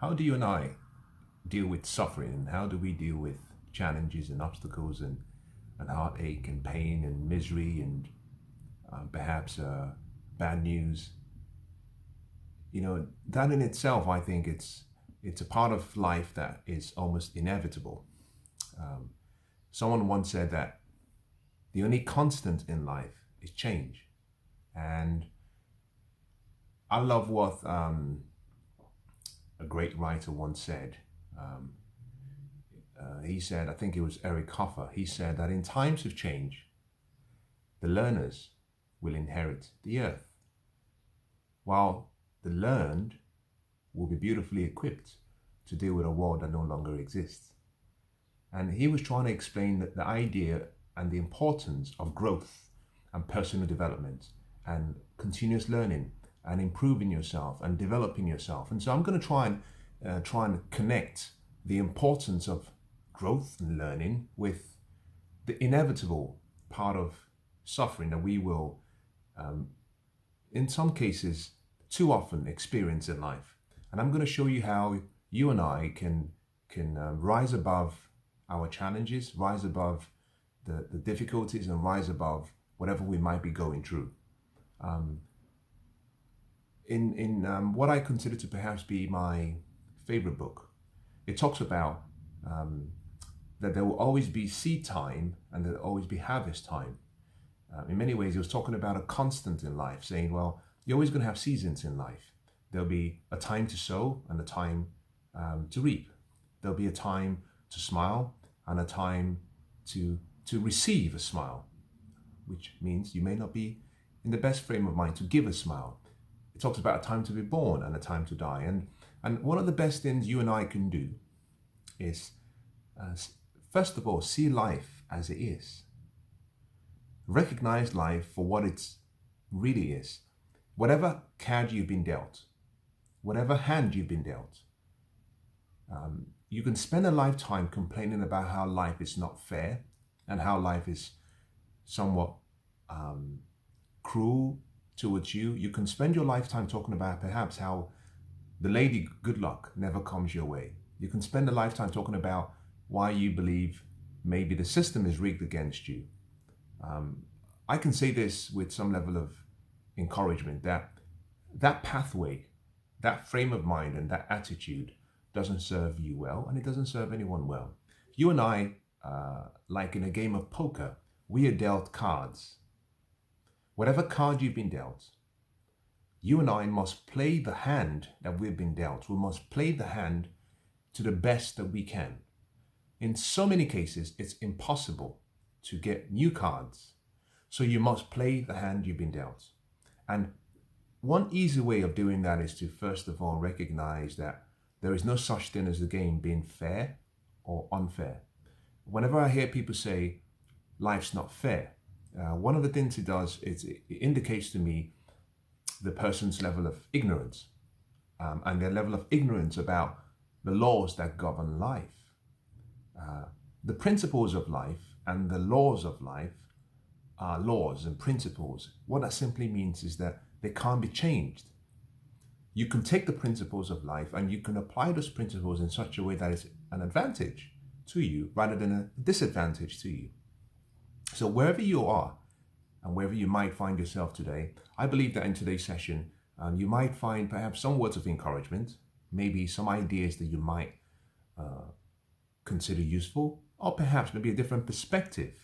How do you and I deal with suffering, and how do we deal with challenges and obstacles and heartache and pain and misery and perhaps bad news? That in itself, I think it's a part of life that is almost inevitable. Um, Someone once said that the only constant in life is change, and I love what a great writer once said. Um, he said, I think it was Eric Hoffer, he said that in times of change, the learners will inherit the earth, while the learned will be beautifully equipped to deal with a world that no longer exists. And he was trying to explain that the idea and the importance of growth and personal development and continuous learning and improving yourself and developing yourself. And so I'm going to try and connect the importance of growth and learning with the inevitable part of suffering that we will, in some cases, too often experience in life. And I'm going to show you how you and I can rise above our challenges, rise above the difficulties, and rise above whatever we might be going through. Um, in what I consider to perhaps be my favorite book, it talks about that there will always be seed time and there will always be harvest time. In many ways, he was talking about a constant in life, saying, well, you're always going to have seasons in life. There'll be a time to sow and a time to reap. There'll be a time to smile and a time to receive a smile, which means you may not be in the best frame of mind to give a smile. It talks about a time to be born and a time to die. And one of the best things you and I can do is, first of all, see life as it is. Recognize life for what it really is. Whatever card you've been dealt, whatever hand you've been dealt, you can spend a lifetime complaining about how life is not fair and how life is somewhat cruel towards you. You can spend your lifetime talking about perhaps how the lady good luck never comes your way. You can spend a lifetime talking about why you believe maybe the system is rigged against you. I can say this with some level of encouragement that pathway, that frame of mind and that attitude doesn't serve you well, and it doesn't serve anyone well. You and I, like in a game of poker, we are dealt cards. Whatever card you've been dealt, you and I must play the hand that we've been dealt. We must play the hand to the best that we can. In so many cases, it's impossible to get new cards. So you must play the hand you've been dealt. And one easy way of doing that is to first of all recognize that there is no such thing as the game being fair or unfair. Whenever I hear people say life's not fair, one of the things it does is it indicates to me the person's level of ignorance and their level of ignorance about the laws that govern life. The principles of life and the laws of life are laws and principles. What that simply means is that they can't be changed. You can take the principles of life and you can apply those principles in such a way that is an advantage to you rather than a disadvantage to you. So wherever you are and wherever you might find yourself today, I believe that in today's session, you might find perhaps some words of encouragement, maybe some ideas that you might consider useful, or perhaps maybe a different perspective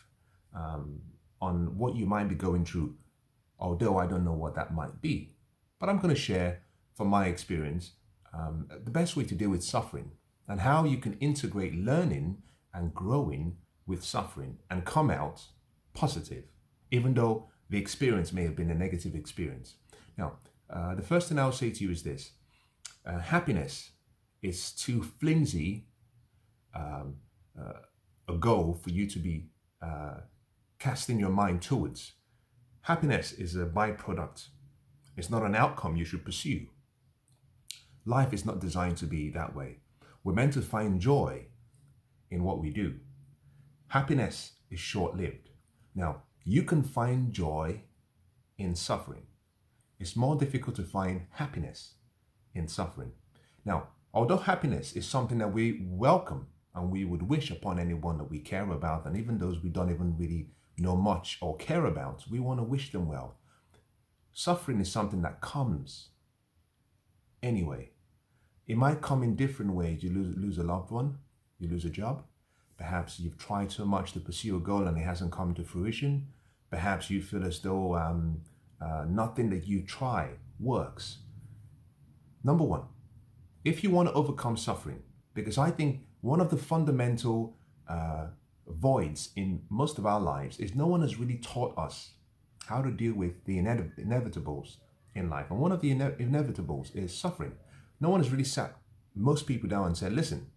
on what you might be going through, although I don't know what that might be. But I'm going to share from my experience the best way to deal with suffering and how you can integrate learning and growing with suffering and come out positive, even though the experience may have been a negative experience. Now, the first thing I'll say to you is this. Happiness is too flimsy a goal for you to be casting your mind towards. Happiness is a byproduct. It's not an outcome you should pursue. Life is not designed to be that way. We're meant to find joy in what we do. Happiness is short-lived. Now, you can find joy in suffering. It's more difficult to find happiness in suffering. Now, Although happiness is something that we welcome and we would wish upon anyone that we care about, and even those we don't even really know much or care about, we want to wish them well. Suffering is something that comes anyway. It might come in different ways. You lose a loved one, you lose a job. Perhaps you've tried so much to pursue a goal and it hasn't come to fruition. Perhaps you feel as though nothing that you try works. Number one, if you want to overcome suffering, because I think one of the fundamental voids in most of our lives is no one has really taught us how to deal with the inevitables in life. And one of the inevitables is suffering. No one has really sat most people down and said, listen,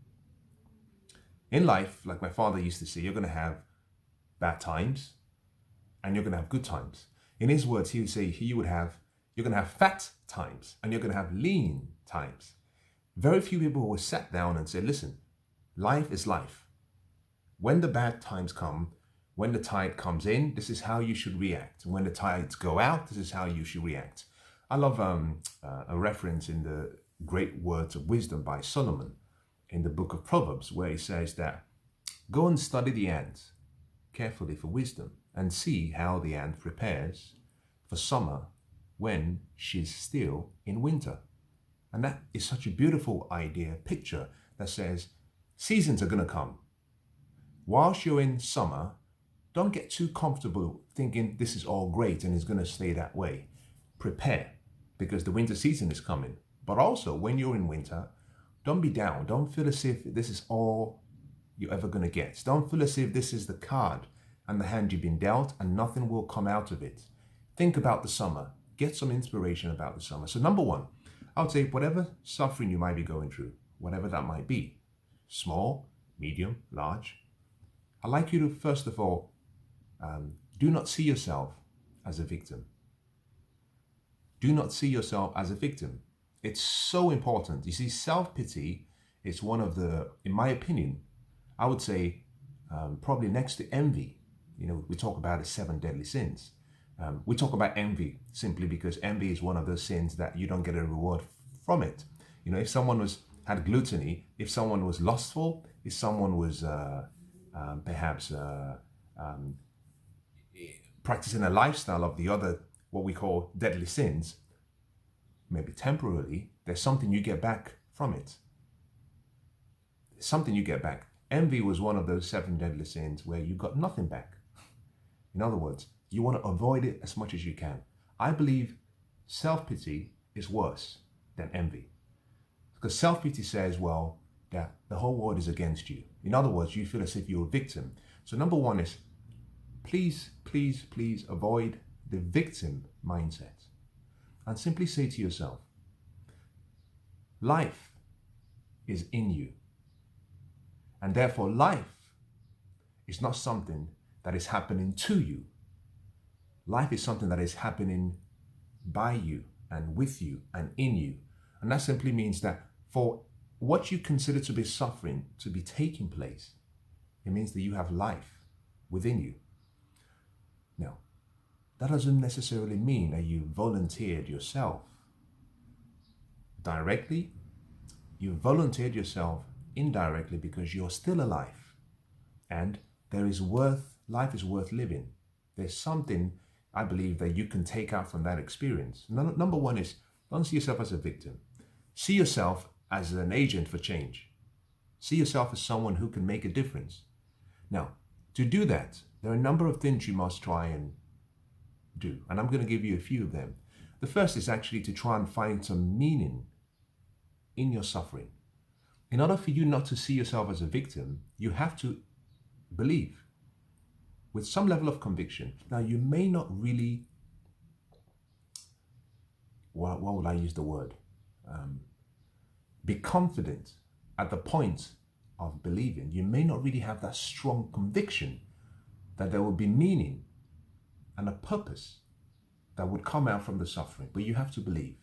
in life, like my father used to say, you're going to have bad times and you're going to have good times. In his words, he would say you're going to have fat times and you're going to have lean times. Very few people were sat down and said, listen, life is life. When the bad times come, when the tide comes in, this is how you should react. When the tides go out, this is how you should react. I love a reference in the great words of wisdom by Solomon in the book of Proverbs, where he says that go and study the ant carefully for wisdom and see how the ant prepares for summer when she's still in winter. And that is such a beautiful idea, picture that says seasons are going to come. Whilst you're in summer, don't get too comfortable thinking this is all great and it's going to stay that way. Prepare, because the winter season is coming. But also, when you're in winter, don't be down. Don't feel as if this is all you're ever going to get. Don't feel as if this is the card and the hand you've been dealt and nothing will come out of it. Think about the summer. Get some inspiration about the summer. So number one, I would say whatever suffering you might be going through, whatever that might be, small, medium, large, I'd like you to, first of all, do not see yourself as a victim. Do not see yourself as a victim. It's so important. You see, self-pity is one of the, in my opinion, I would say probably next to envy. You know, we talk about the 7 deadly sins. We talk about envy simply because envy is one of those sins that you don't get a reward from it. You know, if someone had gluttony, if someone was lustful, if someone was perhaps practicing a lifestyle of the other, what we call deadly sins, maybe temporarily, there's something you get back from it. There's something you get back. Envy was one of those 7 deadly sins where you got nothing back. In other words, you want to avoid it as much as you can. I believe self-pity is worse than envy. Because self-pity says, well, that the whole world is against you. In other words, you feel as if you're a victim. So number one is, please, please, please avoid the victim mindset. And simply say to yourself, life is in you. And therefore, life is not something that is happening to you. Life is something that is happening by you and with you and in you. And that simply means that for what you consider to be suffering to be taking place, it means that you have life within you. Now, that doesn't necessarily mean that you volunteered yourself directly. You volunteered yourself indirectly because you're still alive. And life is worth living. There's something, I believe, that you can take out from that experience. Number one is, don't see yourself as a victim. See yourself as an agent for change. See yourself as someone who can make a difference. Now, to do that, there are a number of things you must try and do. And I'm going to give you a few of them. The first is actually to try and find some meaning in your suffering. In order for you not to see yourself as a victim, you have to believe with some level of conviction. Now, you may not really, what would I use the word? Be confident at the point of believing. You may not really have that strong conviction that there will be meaning and a purpose that would come out from the suffering, but you have to believe.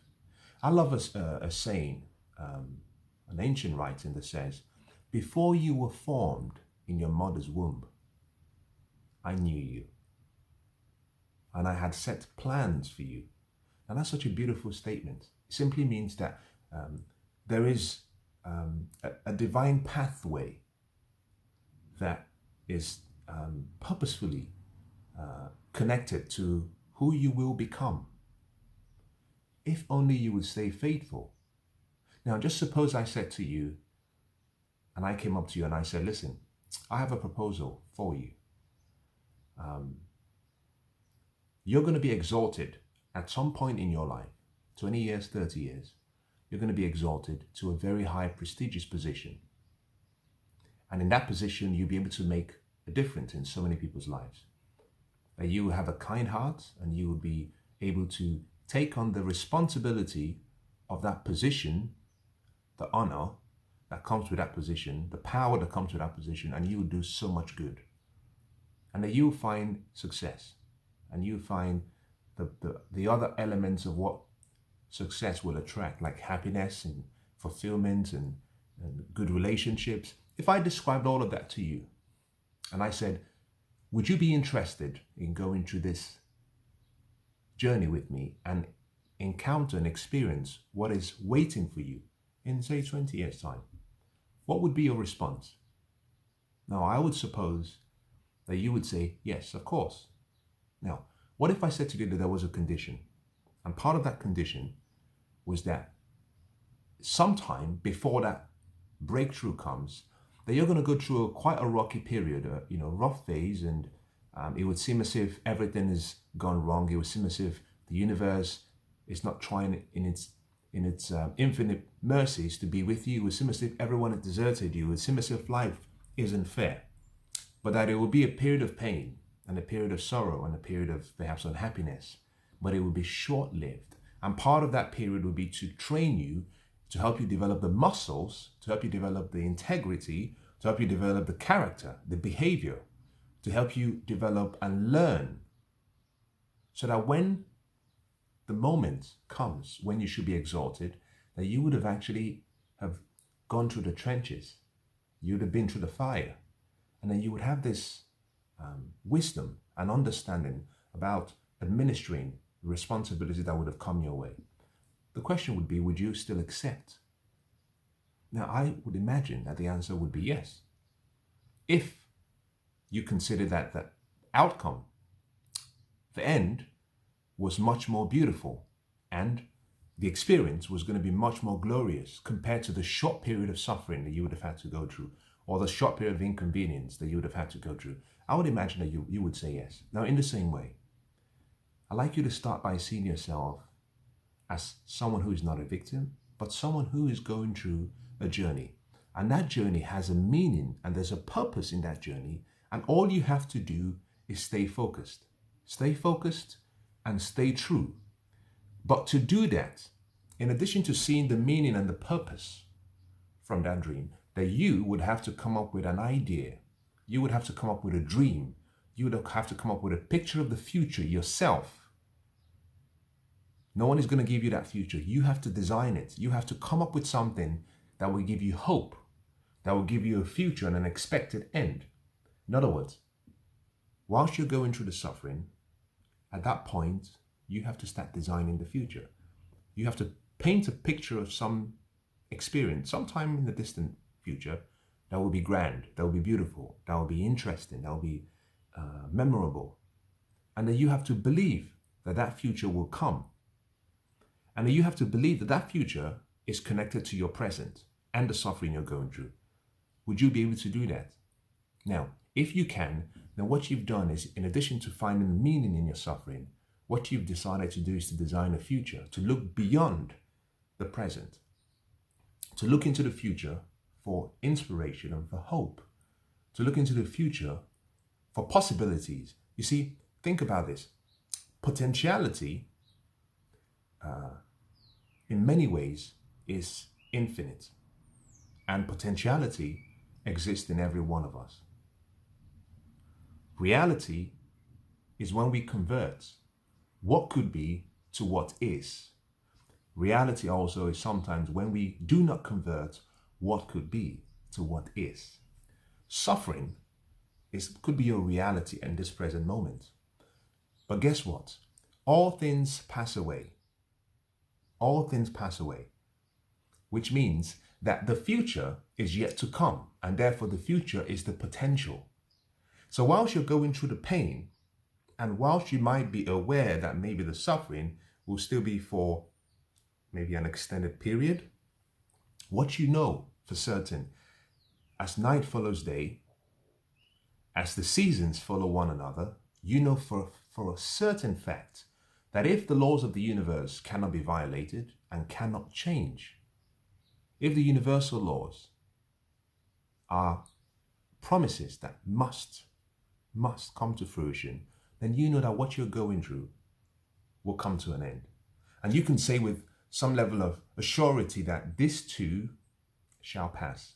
I love a saying, an ancient writing that says, before you were formed in your mother's womb, I knew you. And I had set plans for you. And that's such a beautiful statement. It simply means that there is a divine pathway that is purposefully connected to who you will become. If only you would stay faithful. Now, just suppose I said to you, and I came up to you and I said, listen, I have a proposal for you. You're going to be exalted at some point in your life, 20 years, 30 years. You're going to be exalted to a very high, prestigious position. And in that position, you'll be able to make a difference in so many people's lives. That you will have a kind heart and you will be able to take on the responsibility of that position, the honor that comes with that position, the power that comes with that position, and you will do so much good. And that you'll find success, and you'll find the other elements of what success will attract, like happiness and fulfillment and good relationships. If I described all of that to you, and I said, would you be interested in going through this journey with me and encounter and experience what is waiting for you in, say, 20 years' time? What would be your response? Now, I would suppose that you would say, yes, of course. Now, what if I said to you that there was a condition? And part of that condition was that sometime before that breakthrough comes, that you're going to go through quite a rocky period, rough phase, and it would seem as if everything has gone wrong. It would seem as if the universe is not trying in its infinite mercies to be with you. It would seem as if everyone has deserted you. It would seem as if life isn't fair. But that it will be a period of pain and a period of sorrow and a period of perhaps unhappiness, but it will be short-lived. And part of that period will be to train you, to help you develop the muscles, to help you develop the integrity, to help you develop the character, the behavior, to help you develop and learn, so that when the moment comes when you should be exalted, that you would have actually have gone through the trenches, you would have been through the fire, and then you would have this wisdom and understanding about administering the responsibilities that would have come your way. The question would be, would you still accept? Now, I would imagine that the answer would be yes. If you consider that the outcome, the end, was much more beautiful and the experience was going to be much more glorious compared to the short period of suffering that you would have had to go through, or the short period of inconvenience that you would have had to go through, I would imagine that you would say yes. Now, in the same way, I'd like you to start by seeing yourself as someone who is not a victim, but someone who is going through a journey. And that journey has a meaning and there's a purpose in that journey. And all you have to do is stay focused. Stay focused and stay true. But to do that, in addition to seeing the meaning and the purpose from that dream, that you would have to come up with an idea. You would have to come up with a dream. You would have to come up with a picture of the future yourself. No one is going to give you that future. You have to design it. You have to come up with something that will give you hope, that will give you a future and an expected end. In other words, whilst you're going through the suffering, at that point, you have to start designing the future. You have to paint a picture of some experience sometime in the distant future that will be grand, that will be beautiful, that will be interesting, that will be memorable. And then you have to believe that that future will come. And then you have to believe that that future is connected to your present and the suffering you're going through. Would you be able to do that? Now, if you can, then what you've done is, in addition to finding meaning in your suffering, what you've decided to do is to design a future, to look beyond the present, to look into the future for inspiration and for hope, to look into the future for possibilities. You see, think about this. Potentiality, in many ways, is infinite. And potentiality exists in every one of us. Reality is when we convert what could be to what is. Reality also is sometimes when we do not convert what could be to what is. Suffering could be your reality in this present moment. But guess what? All things pass away. All things pass away. Which means that the future is yet to come, and therefore the future is the potential. So whilst you're going through the pain, and whilst you might be aware that maybe the suffering will still be for maybe an extended period, what you know for certain, as night follows day, as the seasons follow one another, you know for a certain fact that if the laws of the universe cannot be violated and cannot change, if the universal laws are promises that must come to fruition, then you know that what you're going through will come to an end. And you can say with some level of assurity that this too shall pass.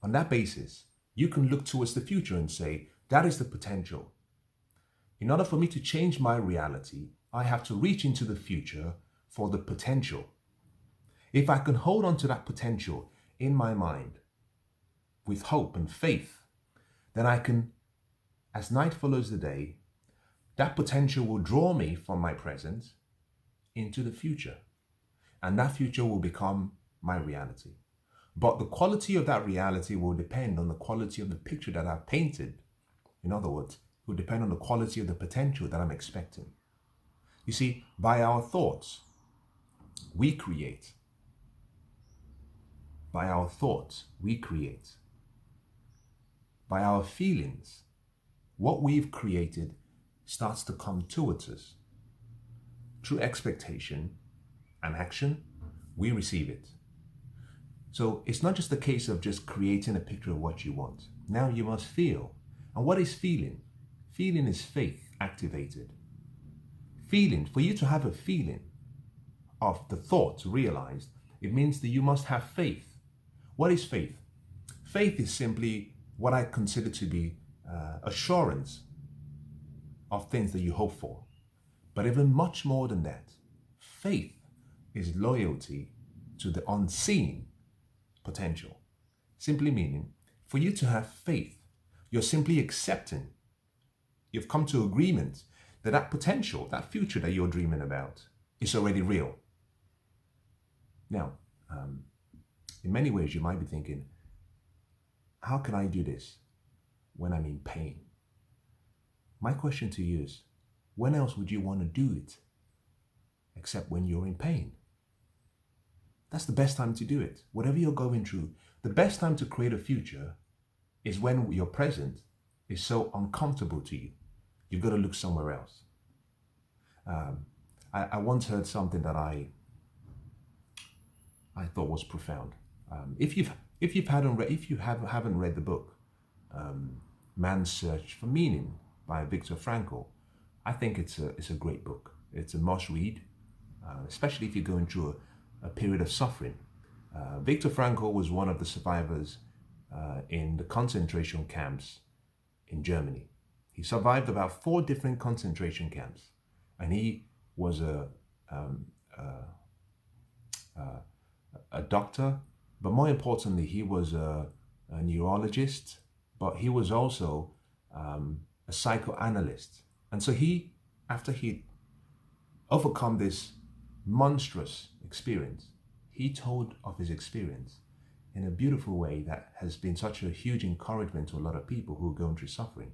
On that basis, you can look towards the future and say, that is the potential. In order for me to change my reality, I have to reach into the future for the potential. If I can hold on to that potential in my mind with hope and faith, then I can, as night follows the day, that potential will draw me from my present into the future. And that future will become my reality. But the quality of that reality will depend on the quality of the picture that I've painted. In other words, it will depend on the quality of the potential that I'm expecting. You see, by our thoughts, we create. By our thoughts, we create. By our feelings, what we've created starts to come towards us. Through expectation and action, we receive it. So it's not just a case of just creating a picture of what you want. Now you must feel. And what is feeling? Feeling is faith activated. Feeling, for you to have a feeling of the thought realized, it means that you must have faith. What is faith? Faith is simply what I consider to be assurance of things that you hope for. But even much more than that, faith is loyalty to the unseen potential. Simply meaning, for you to have faith, you're simply accepting. You've come to agreement that that potential, that future that you're dreaming about, is already real. Now, in many ways, you might be thinking, how can I do this when I'm in pain? My question to you is, when else would you want to do it except when you're in pain? That's the best time to do it. Whatever you're going through, the best time to create a future is when your present is so uncomfortable to you. You've got to look somewhere else. I once heard something that I thought was profound. If you haven't read the book, Man's Search for Meaning by Viktor Frankl, I think it's a great book. It's a must read, especially if you're going through a period of suffering. Viktor Frankl was one of the survivors in the concentration camps in Germany. He survived about 4 different concentration camps, and he was a doctor, but more importantly, he was a neurologist, but he was also a psychoanalyst. And so after he overcome this monstrous experience, he told of his experience in a beautiful way that has been such a huge encouragement to a lot of people who are going through suffering.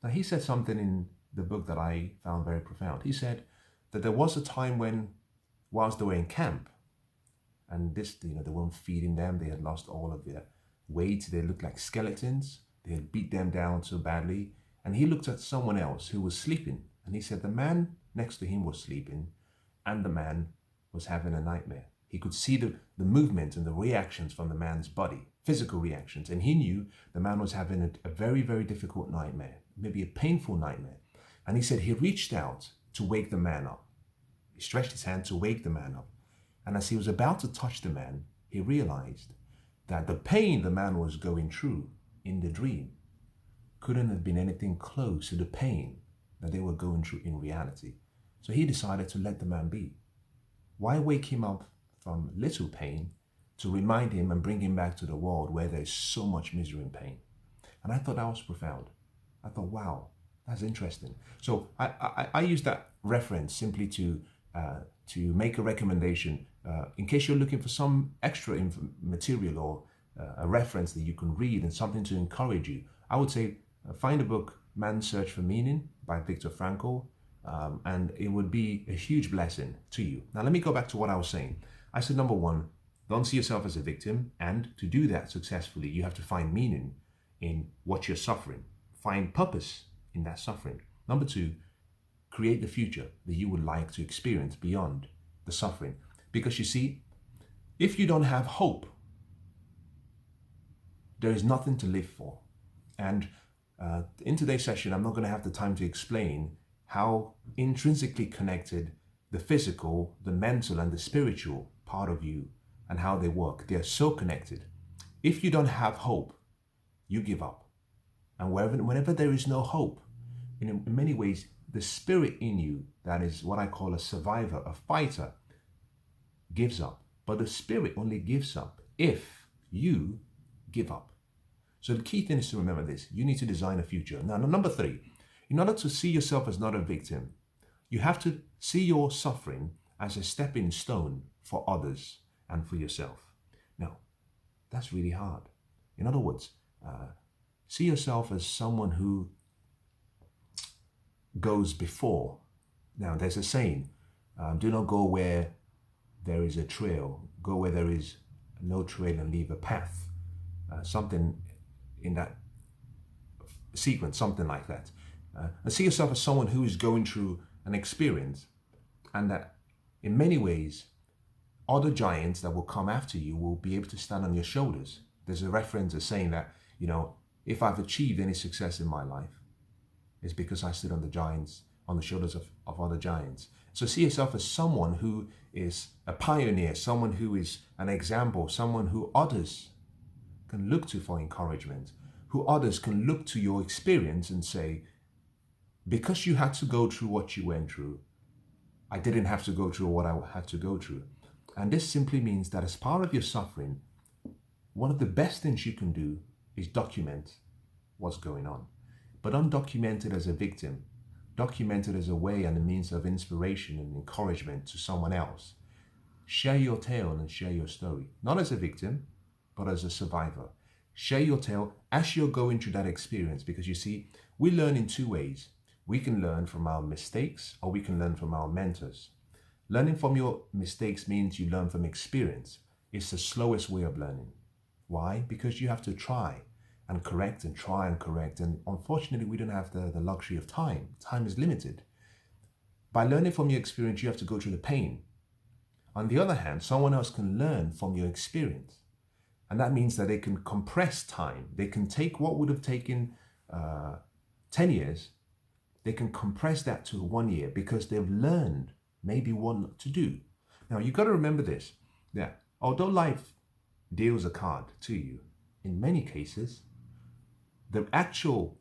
Now, he said something in the book that I found very profound. He said that there was a time when, whilst they were in camp, and they weren't feeding them, they had lost all of their weight, they looked like skeletons, they had beat them down so badly, and he looked at someone else who was sleeping, and he said the man next to him was sleeping, and the man was having a nightmare. He could see the movement and the reactions from the man's body, physical reactions, and he knew the man was having a very, very difficult nightmare, maybe a painful nightmare. And he said he reached out to wake the man up. He stretched his hand to wake the man up. And as he was about to touch the man, he realized that the pain the man was going through in the dream couldn't have been anything close to the pain that they were going through in reality. So he decided to let the man be. Why wake him up from little pain to remind him and bring him back to the world where there's so much misery and pain? And I thought that was profound. I thought, wow, that's interesting. So I use that reference simply to to make a recommendation, in case you're looking for some extra material or a reference that you can read and something to encourage you, I would say find a book, Man's Search for Meaning by Viktor Frankl, and it would be a huge blessing to you. Now, let me go back to what I was saying. I said, number one, don't see yourself as a victim. And to do that successfully, you have to find meaning in what you're suffering. Find purpose in that suffering. Number two, create the future that you would like to experience beyond the suffering. Because you see, if you don't have hope, there is nothing to live for. And in today's session, I'm not going to have the time to explain how intrinsically connected the physical, the mental, and the spiritual part of you and how they work. They're so connected. If you don't have hope, you give up. And whenever there is no hope, in many ways, the spirit in you, that is what I call a survivor, a fighter, gives up. But the spirit only gives up if you give up. So the key thing is to remember this. You need to design a future. Now, number three, in order to see yourself as not a victim, you have to see your suffering as a stepping stone for others and for yourself. Now, that's really hard. In other words, see yourself as someone who goes before. Now, there's a saying, do not go where there is a trail. Go where there is no trail and leave a path. Something in that sequence, something like that. And see yourself as someone who is going through an experience, and that in many ways, other giants that will come after you will be able to stand on your shoulders. There's a reference as saying that, if I've achieved any success in my life, it's because I stood on the shoulders of other giants. So see yourself as someone who is a pioneer, someone who is an example, someone who others can look to for encouragement, who others can look to your experience and say, because you had to go through what you went through, I didn't have to go through what I had to go through. And this simply means that as part of your suffering, one of the best things you can do is document what's going on. But undocument it as a victim. Document it as a way and a means of inspiration and encouragement to someone else. Share your tale and share your story. Not as a victim, but as a survivor. Share your tale as you're going through that experience, because you see, we learn in two ways. We can learn from our mistakes, or we can learn from our mentors. Learning from your mistakes means you learn from experience. It's the slowest way of learning. Why? Because you have to try and correct and try and correct. And unfortunately, we don't have the luxury of time. Time is limited. By learning from your experience, you have to go through the pain. On the other hand, someone else can learn from your experience. And that means that they can compress time. They can take what would have taken 10 years, they can compress that to 1 year because they've learned maybe what to do. Now, you've got to remember this, that although life deals a card to you, in many cases, the actual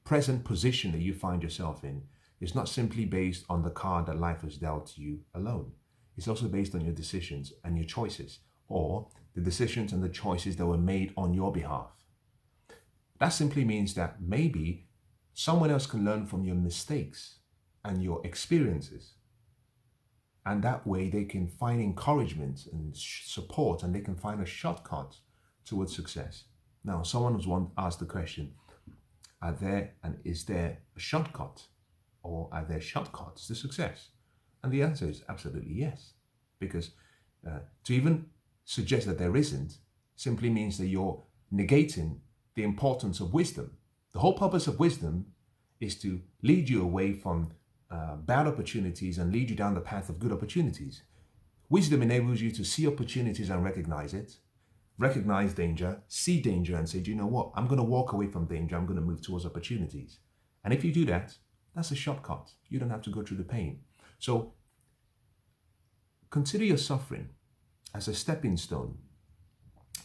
present position that you find yourself in is not simply based on the card that life has dealt to you alone. It's also based on your decisions and your choices, or the decisions and the choices that were made on your behalf. That simply means that maybe someone else can learn from your mistakes and your experiences. And that way they can find encouragement and support, and they can find a shortcut towards success. Now, someone was once asked the question, is there a shortcut, or are there shortcuts to success? And the answer is absolutely yes. Because to even suggest that there isn't simply means that you're negating the importance of wisdom. The whole purpose of wisdom is to lead you away from bad opportunities and lead you down the path of good opportunities. Wisdom enables you to see opportunities and recognize it, recognize danger, see danger and say, do you know what? I'm going to walk away from danger. I'm going to move towards opportunities. And if you do that, that's a shortcut. You don't have to go through the pain. So consider your suffering as a stepping stone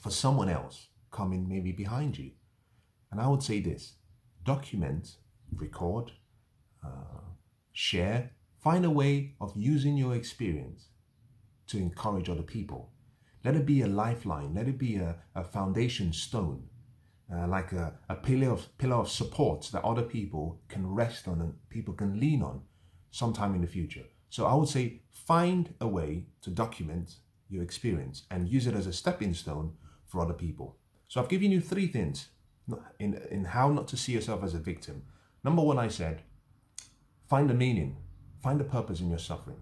for someone else coming maybe behind you. And I would say this, document, record, share, find a way of using your experience to encourage other people. Let it be a lifeline, let it be a foundation stone, like a pillar of support that other people can rest on and people can lean on sometime in the future. So I would say find a way to document your experience and use it as a stepping stone for other people. So I've given you 3 things in how not to see yourself as a victim. Number 1, I said, find a meaning, find a purpose in your suffering.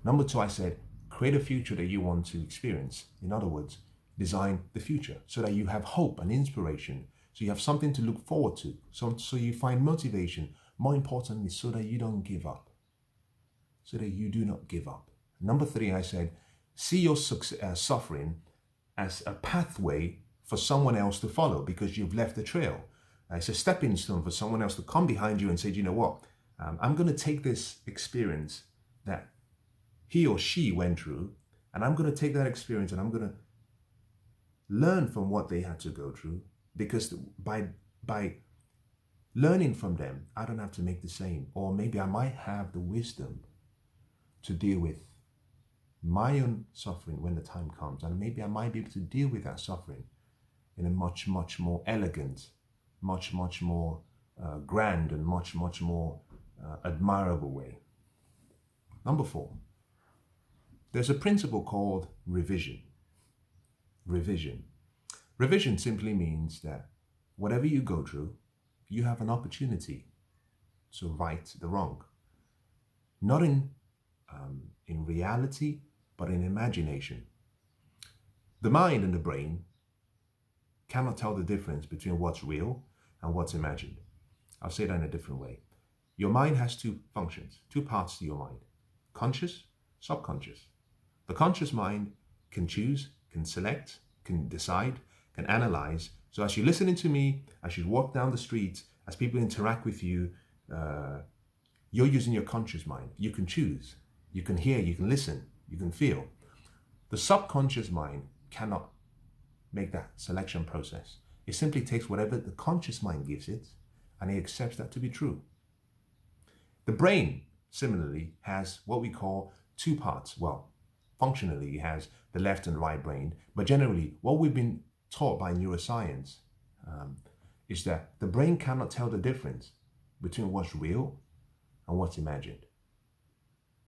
Number 2, I said, create a future that you want to experience. In other words, design the future so that you have hope and inspiration, so you have something to look forward to, so you find motivation, more importantly, so that you don't give up, so that you do not give up. Number 3, I said, see your suffering as a pathway for someone else to follow because you've left a trail. It's a stepping stone for someone else to come behind you and say, you know what, I'm going to take this experience that he or she went through, and I'm going to take that experience and I'm going to learn from what they had to go through, because by learning from them, I don't have to make the same. Or maybe I might have the wisdom to deal with my own suffering when the time comes, and maybe I might be able to deal with that suffering in a much, much more elegant, much, much more grand and much, much more admirable way. Number 4, there's a principle called revision. Revision simply means that whatever you go through, you have an opportunity to right the wrong. Not in reality, but in imagination. The mind and the brain cannot tell the difference between what's real and what's imagined. I'll say that in a different way. Your mind has 2 functions, 2 parts to your mind: conscious, subconscious. The conscious mind can choose, can select, can decide, can analyze. So as you're listening to me, as you walk down the street, as people interact with you, you're using your conscious mind. You can choose, you can hear, you can listen, you can feel. The subconscious mind cannot make that selection process. It simply takes whatever the conscious mind gives it, and it accepts that to be true. The brain, similarly, has what we call 2 parts. Well, functionally, it has the left and right brain, but generally, what we've been taught by neuroscience is that the brain cannot tell the difference between what's real and what's imagined.